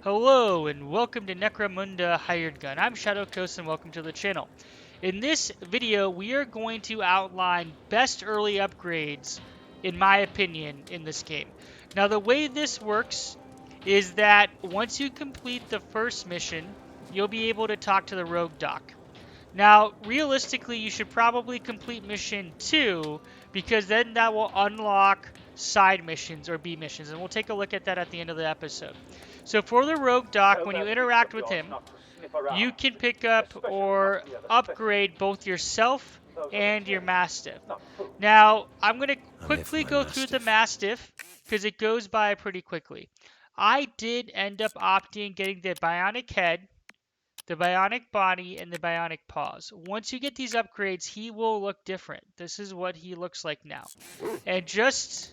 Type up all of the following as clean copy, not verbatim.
Hello and welcome to Necromunda Hired Gun. I'm Shadow Coast and welcome to the channel. In this video, we are going to outline best early upgrades, in my opinion, in this game. Now, the way this works is that once you complete the first mission, you'll be able to talk to the Rogue Doc. Now, realistically, you should probably complete mission 2 because then that will unlock side missions or B missions, and we'll take a look at that at the end of the episode. So for the Rogue Doc, Tell when you that beast interact of with yours him, not to sniff around. you can pick up Not or near the upgrade both yourself Those are and your materials, Mastiff. not food. Now, I'm going to I'm here for quickly my go through the mastiff. Mastiff because it goes by pretty quickly. I did end up opting getting the Bionic Head, the Bionic Body, and the Bionic Paws. Once you get these upgrades, he will look different. This is what he looks like now. And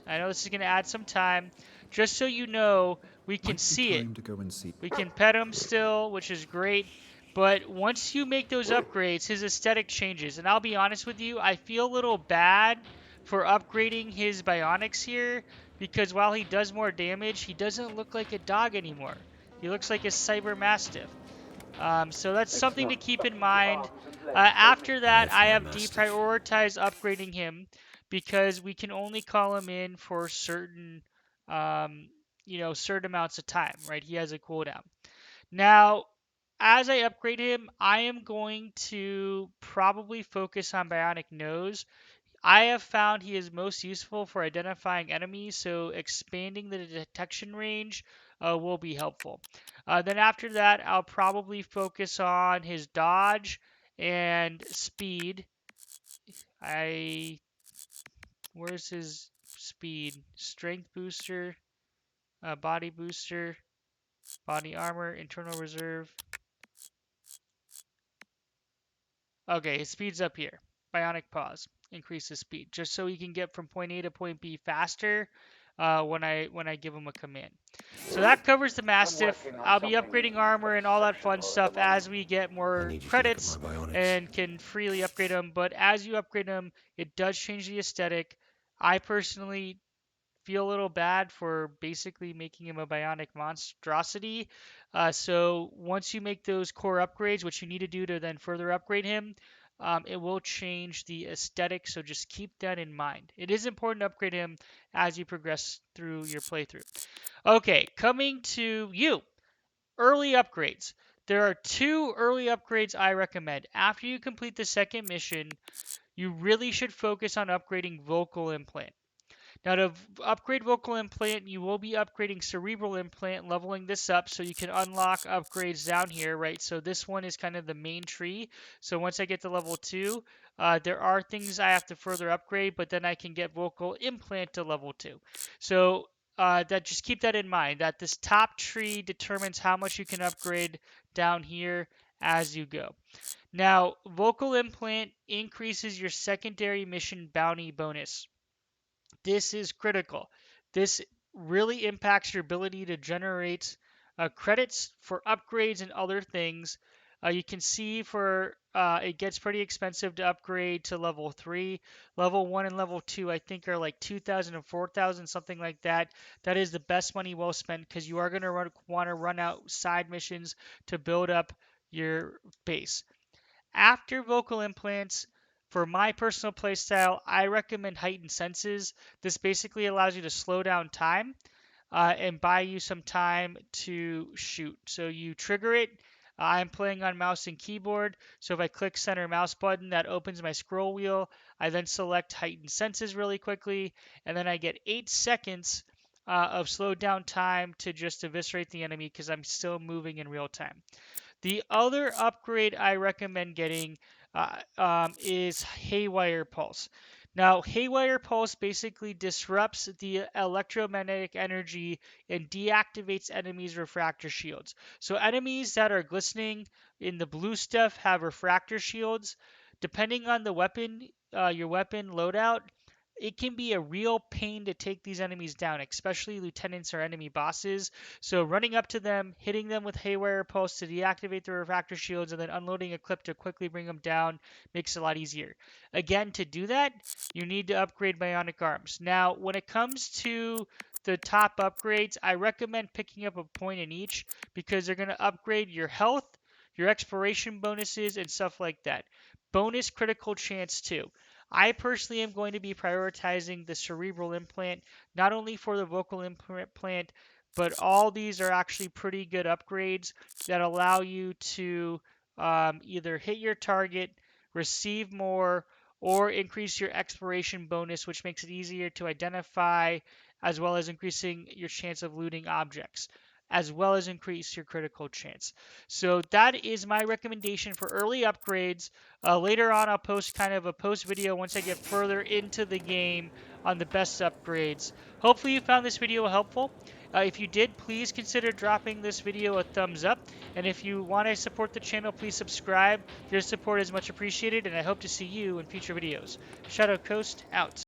I know this is going to add some time, just so you know, we can see it. To go and see. We can pet him still, which is great. But once you make those upgrades, his aesthetic changes. And I'll be honest with you, I feel a little bad for upgrading his Bionics here, because while he does more damage, he doesn't look like a dog anymore. He looks like a Cyber Mastiff. So that's something to keep in mind. After that, I have deprioritized upgrading him because we can only call him in for certain, certain amounts of time, right? He has a cooldown. Now, as I upgrade him, I am going to probably focus on Bionic Nose. I have found he is most useful for identifying enemies, so expanding the detection range will be helpful. Then after that, I'll probably focus on his dodge and speed. Where's his speed? Strength booster, body booster, body armor, internal reserve. Okay, his speed's up here. Bionic pause. Increase his speed, just so he can get from point A to point B faster when I give him a command. So that covers the Mastiff. I'll be upgrading armor and all that fun stuff as we get more credits and can freely upgrade them. But as you upgrade them, it does change the aesthetic. I personally feel a little bad for basically making him a bionic monstrosity. So once you make those core upgrades, which you need to do to then further upgrade him, it will change the aesthetic. So just keep that in mind. It is important to upgrade him as you progress through your playthrough. Okay, coming to you. Early upgrades. There are 2 early upgrades I recommend. After you complete the second mission, you really should focus on upgrading Vocal Implant. Now to upgrade Vocal Implant, you will be upgrading Cerebral Implant, leveling this up so you can unlock upgrades down here, right? So this one is kind of the main tree. So once I get to level 2, there are things I have to further upgrade, but then I can get Vocal Implant to level 2. So just keep that in mind, that this top tree determines how much you can upgrade down here as you go. Now, Vocal Implant increases your secondary mission bounty bonus. This is critical. This really impacts your ability to generate credits for upgrades and other things. You can see it gets pretty expensive to upgrade to level 3. Level 1 and level 2 I think are like 2,000 and 4,000, something like that. That is the best money well spent because you are going to want to run out side missions to build up your base. After vocal implants, for my personal playstyle, I recommend Heightened Senses. This basically allows you to slow down time and buy you some time to shoot. So you trigger it. I'm playing on mouse and keyboard, so if I click center mouse button, that opens my scroll wheel. I then select Heightened Senses really quickly, and then I get 8 seconds of slowed down time to just eviscerate the enemy because I'm still moving in real time. The other upgrade I recommend getting is Haywire Pulse. Now, Haywire Pulse basically disrupts the electromagnetic energy and deactivates enemies' refractor shields. So enemies that are glistening in the blue stuff have refractor shields. Depending on the weapon, your weapon loadout, it can be a real pain to take these enemies down, especially lieutenants or enemy bosses. So running up to them, hitting them with Haywire Pulse to deactivate the refractor shields, and then unloading a clip to quickly bring them down makes it a lot easier. Again, to do that, you need to upgrade Bionic Arms. Now, when it comes to the top upgrades, I recommend picking up a point in each because they're going to upgrade your health, your exploration bonuses, and stuff like that. Bonus critical chance too. I personally am going to be prioritizing the cerebral implant, not only for the vocal implant, but all these are actually pretty good upgrades that allow you to either hit your target, receive more, or increase your exploration bonus, which makes it easier to identify, as well as increasing your chance of looting objects, as well as increase your critical chance. So that is my recommendation for early upgrades. Later on, I'll post kind of a post video once I get further into the game on the best upgrades. Hopefully you found this video helpful. If you did, please consider dropping this video a thumbs up. And if you want to support the channel, please subscribe. Your support is much appreciated, and I hope to see you in future videos. Shadow Coast out.